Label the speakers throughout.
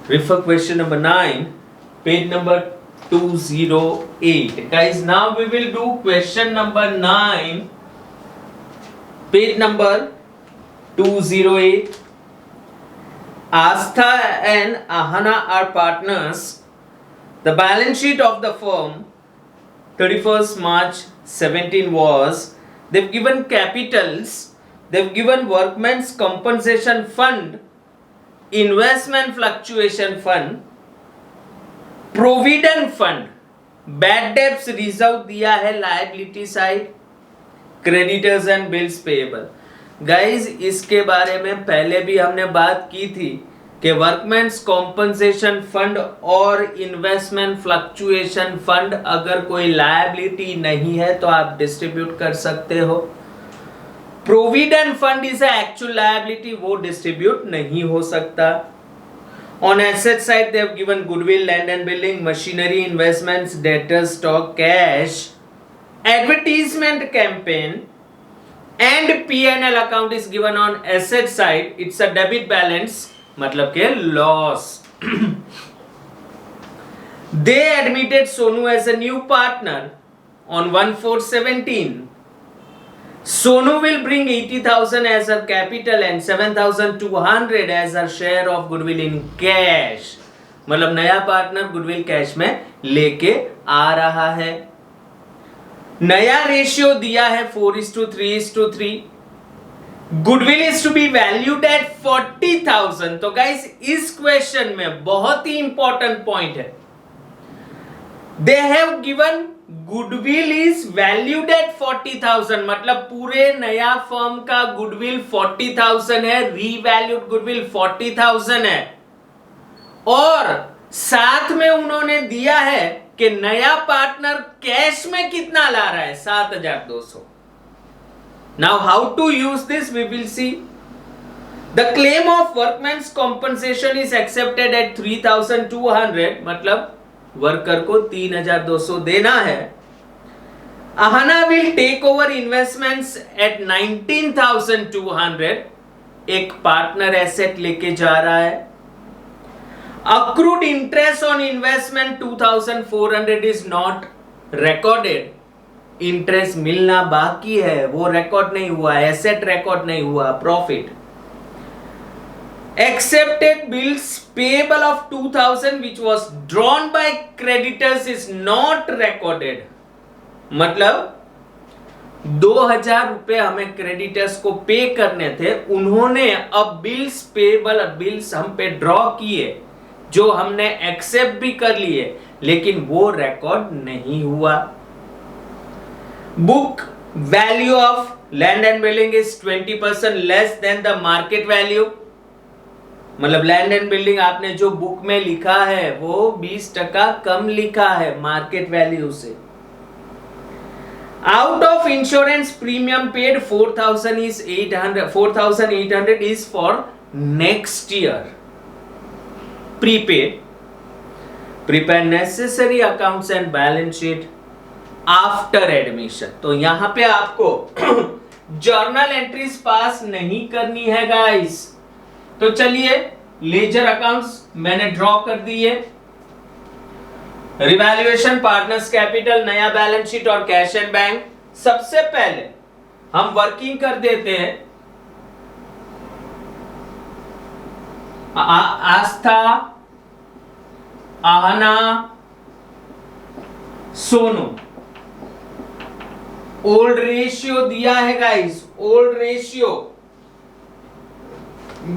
Speaker 1: Refer question number 9, page number 208. Guys, now we will do question number 9, page number 208. Astha and Ahana are partners. The balance sheet of the firm 31st March 17 was, they've given capitals, they've given workmen's compensation fund, investment fluctuation fund, provident fund, bad debts reserve दिया है liability side, creditors and bills payable. Guys, इसके बारे में पहले भी हमने बात की थी कि वर्कमेंस कॉम्पनसेशन फंड और इन्वेस्टमेंट फ्लक्चुएशन फंड अगर कोई लायबिलिटी नहीं है तो आप डिस्ट्रीब्यूट कर सकते हो। Provident fund is actual liability, वो डिस्ट्रीब्यूट नहीं हो सकता। On asset side, they have given goodwill, land and building, machinery, investments, debtors, stock, cash, advertisement campaign, and P&L account is given on asset side. It's a debit balance, मतलब के loss. They admitted Sonu as a new partner on 1/4/17. Sonu will bring 80,000 as her capital and 7,200 as her share of goodwill in cash. मतलब नया partner goodwill cash में लेके आ रहा है। नया ratio दिया है 4:3:3। Goodwill is to be valued at 40,000। तो गाइस, इस क्वेश्चन में बहुत ही इंपॉर्टेंट पॉइंट है। दे have given goodwill is valued at 40,000, मतलब पूरे नया फर्म का गुडविल 40,000 है, रीवैल्यूड गुडविल 40,000 है, और साथ में उन्होंने दिया है कि नया पार्टनर कैश में कितना ला रहा है, 7,200। Now how to use this we will see. The claim of workman's compensation is accepted at 3,200, मतलब वर्कर को 3,200 देना है। Ahana will take over investments at 19,200, एक पार्टनर एसेट लेके जा रहा है। Accrued interest on investment 2,400 is not recorded. Interest मिलना बाकी है, वो रिकॉर्ड नहीं हुआ, एसेट रिकॉर्ड नहीं हुआ, profit. Accepted bills payable of 2,000 which was drawn by creditors is not recorded. मतलब 2,000 रुपए हमें क्रेडिटर्स को पे करने थे, उन्होंने अब बिल्स पेबल बिल्स हम पे ड्रॉ किए जो हमने एक्सेप्ट भी कर लिए, लेकिन वो रिकॉर्ड नहीं हुआ। Book value of land and building is 20% less than the market value, मतलब लैंड एंड बिल्डिंग आपने जो बुक में लिखा है वो 20% कम लिखा है मार्केट वैल्यू से। Out of insurance premium paid 4,800 is for next year. Prepaid necessary accounts and balance sheet after admission. तो यहां पे आपको जर्नल एंट्रीज पास नहीं करनी है गाइस। तो चलिए, लेजर अकाउंट्स मैंने ड्रॉ कर दिए। रिवैल्यूएशन, पार्टनर्स कैपिटल, नया बैलेंस शीट और कैश एंड बैंक। सबसे पहले हम वर्किंग कर देते हैं। आस्था, आहना, सोनू। ओल्ड रेशियो दिया है guys, old ratio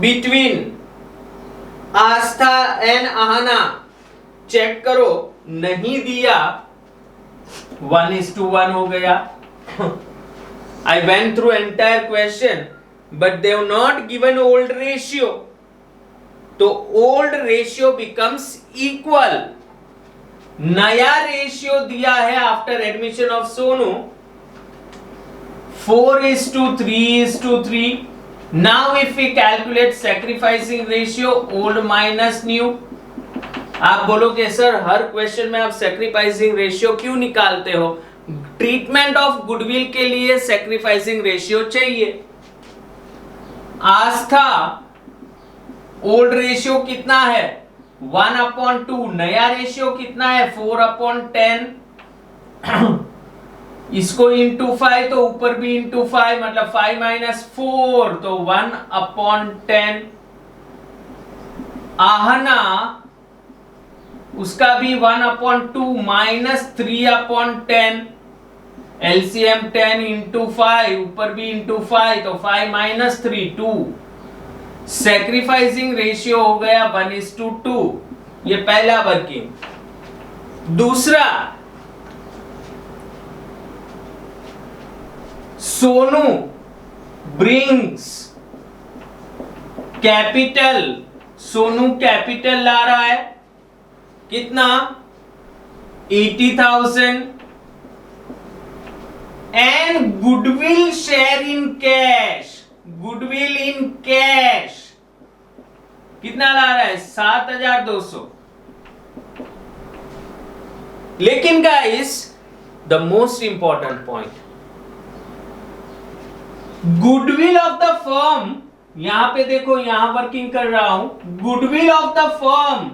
Speaker 1: between Aastha and Aahna check करो, नहीं दिया, 1:1 हो गया। I went through entire question but they have not given old ratio, तो old ratio becomes equal। नया रेशियो दिया है after admission of Sonu 4:3:3। Now if we calculate sacrificing ratio, old minus new, आप बोलोगे सर हर क्वेश्चन में आप sacrificing ratio क्यों निकालते हो? ट्रीटमेंट ऑफ गुडविल के लिए सैक्रिफाइसिंग रेशियो चाहिए। आस्था ओल्ड रेशियो कितना है 1/2, नया रेशियो कितना है 4/10, इसको इंटू 5 तो ऊपर भी इंटू 5 मतलब 5 - 4 तो 1/10। आहना उसका भी 1/2 - 3/10, एलसीएम 10 इंटू 5 ऊपर भी इंटू 5 तो 5 - 3 2। सैक्रिफाइसिंग रेशियो हो गया 1:2। ये पहला वर्किंग। दूसरा, Sonu brings capital, Sonu capital ला रहा है कितना 80,000 and goodwill share in cash, goodwill in cash कितना ला रहा है 7,200। लेकिन guys the most important point, goodwill of the firm, यहां पे देखो यहां वर्किंग कर रहा हूं, goodwill of the firm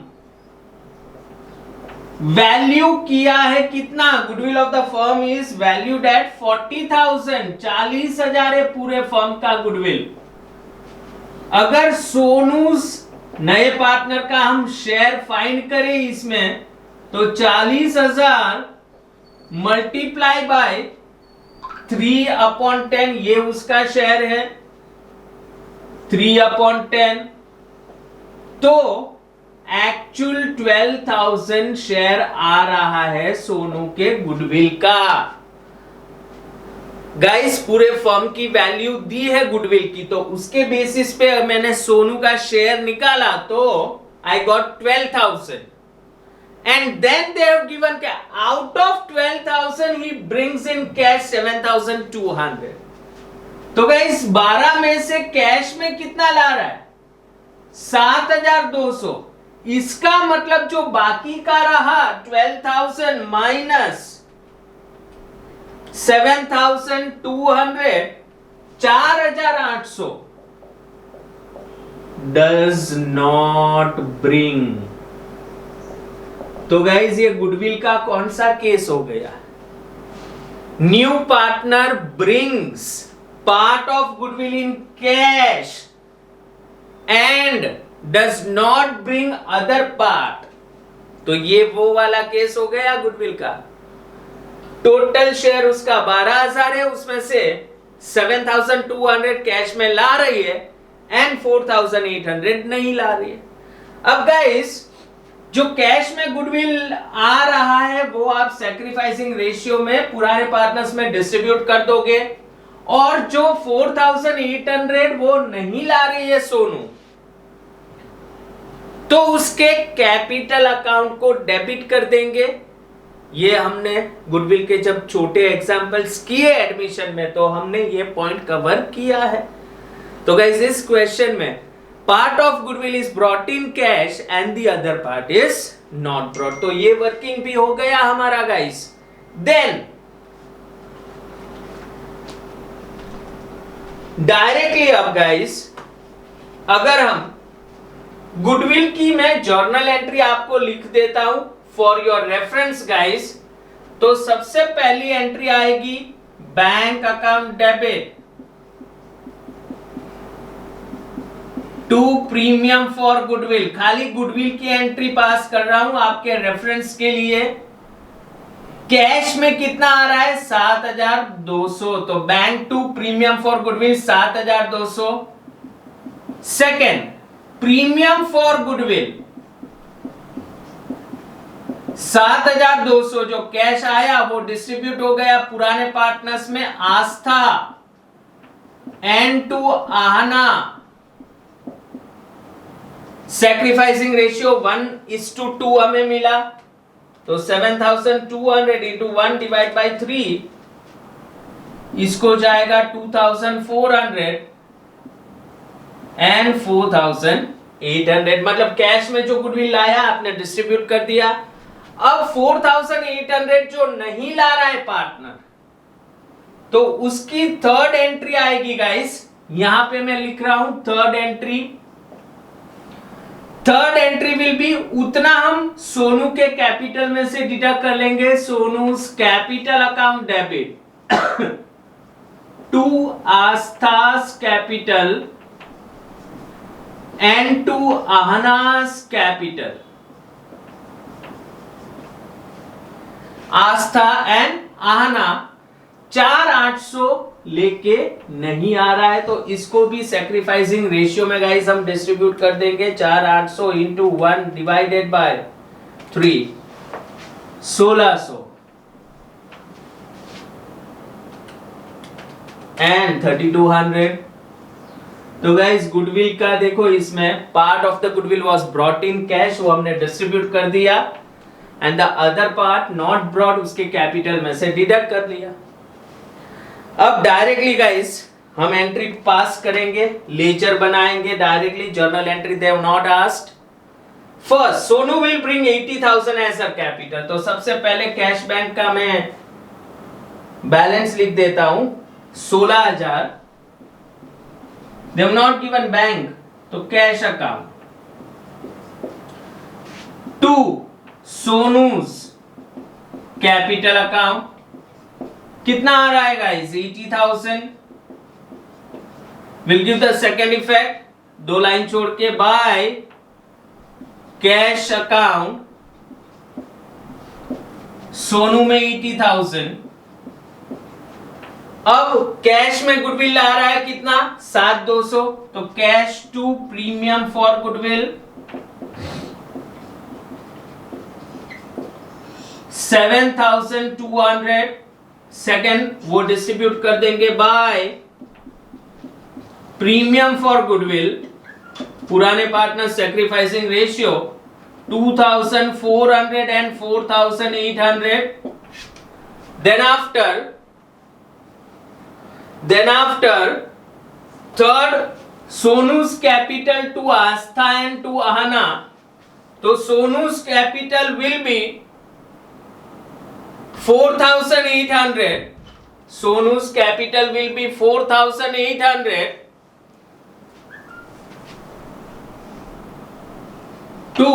Speaker 1: value किया है कितना, goodwill of the firm is valued at 40,000, 40,000 है पूरे फर्म का गुडविल। अगर सोनूस नए पार्टनर का हम शेयर फाइंड करें इसमें तो 40,000 मल्टीप्लाई बाय 3/10, ये उसका शेयर है 3/10, तो एक्चुअल 12,000 शेयर आ रहा है सोनू के गुडविल का। गाइस पूरे फर्म की वैल्यू दी है गुडविल की, तो उसके बेसिस पे मैंने सोनू का शेयर निकाला तो I got 12,000 and then they have given out of 12,000 he brings in cash 7,200। तो गाइस 12 में से कैश में कितना ला रहा है 7,200। इसका मतलब जो बाकी का रहा 12,000 माइनस 7,200 4,800 डज नॉट ब्रिंग। तो गाइज ये गुडविल का कौन सा केस हो गया, new partner brings part of goodwill in cash and does not bring other part. तो ये वो वाला केस हो गया गुडविल का। टोटल शेयर उसका 12,000 है, उसमें से 7,200 कैश में ला रही है एंड 4,800 नहीं ला रही है। अब गाइस जो कैश में गुडविल आ रहा है वो आप सैक्रिफाइसिंग रेशियो में पुराने पार्टनर्स में डिस्ट्रीब्यूट कर दोगे, और जो 4,800 वो नहीं ला रही है सोनू, तो उसके कैपिटल अकाउंट को डेबिट कर देंगे। ये हमने गुडविल के जब छोटे एग्जांपल्स किए एडमिशन में तो हमने ये पॉइंट कवर किया है। तो गाइस इस क्वेश्चन में part of goodwill is brought in cash and the other part is not brought, तो ये वर्किंग भी हो गया हमारा गाइस। देन डायरेक्टली अब गाइस अगर हम गुडविल की मैं जर्नल एंट्री आपको लिख देता हूं फॉर योर रेफरेंस गाइस, तो सबसे पहली एंट्री आएगी bank account debit to premium for goodwill. खाली गुडविल की एंट्री पास कर रहा हूं आपके रेफरेंस के लिए। कैश में कितना आ रहा है 7,200, तो bank to premium for goodwill 7,200। Second premium for goodwill 7,200 जो कैश आया वो डिस्ट्रीब्यूट हो गया पुराने पार्टनर्स में Aastha and to Aahna. Sacrificing ratio 1:2 हमें मिला, तो 7,200 इंटू 1 डिवाइड बाई 3 इसको जाएगा 2,400 एंड 4,800, मतलब कैश में जो गुडविल लाया आपने डिस्ट्रीब्यूट कर दिया। अब 4,800 जो नहीं ला रहा है पार्टनर, तो उसकी थर्ड एंट्री आएगी गाइस, यहां पे मैं लिख रहा हूं third entry third entry will be, उतना हम सोनू के कैपिटल में से डिडक्ट कर लेंगे. Sonu's capital account debit to Aastha's capital and to Aahna's capital. Aastha and Aahna 4800 लेके नहीं आ रहा है, तो इसको भी सैक्रिफाइसिंग रेशियो में गाइस हम डिस्ट्रीब्यूट कर देंगे. 4800 इंटू 1 डिवाइडेड बाय 3, 1600 एंड 3200. तो गाइस गुडविल का देखो, इसमें part of the goodwill was brought in cash, वो हमने डिस्ट्रीब्यूट कर दिया, and the other part not brought, उसके कैपिटल में से डिडक्ट कर लिया. अब डायरेक्टली गाइस हम एंट्री पास करेंगे, लेजर बनाएंगे directly. Journal entry they have not asked. First Sonu will bring 80,000 as a capital. तो सबसे पहले कैश बैंक का मैं बैलेंस लिख देता हूं 16,000. They have not given bank, तो cash account. To Sonu's capital account कितना आ रहा है guys? 80,000. Will give the second effect, 2 line छोड़ के, बाय कैश अकाउंट सोनू में 80,000. अब कैश में गुडविल आ रहा है कितना? 7,200. तो cash to premium for goodwill 7,200. Second वो डिस्ट्रीब्यूट कर देंगे बाय प्रीमियम फॉर गुडविल, पुराने partner sacrificing ratio 2,400 and 4,800. Then after third Sonu's capital to Aastha and to Aahna. तो Sonu's capital will be 4,800. Sonu's capital will be 4,800 to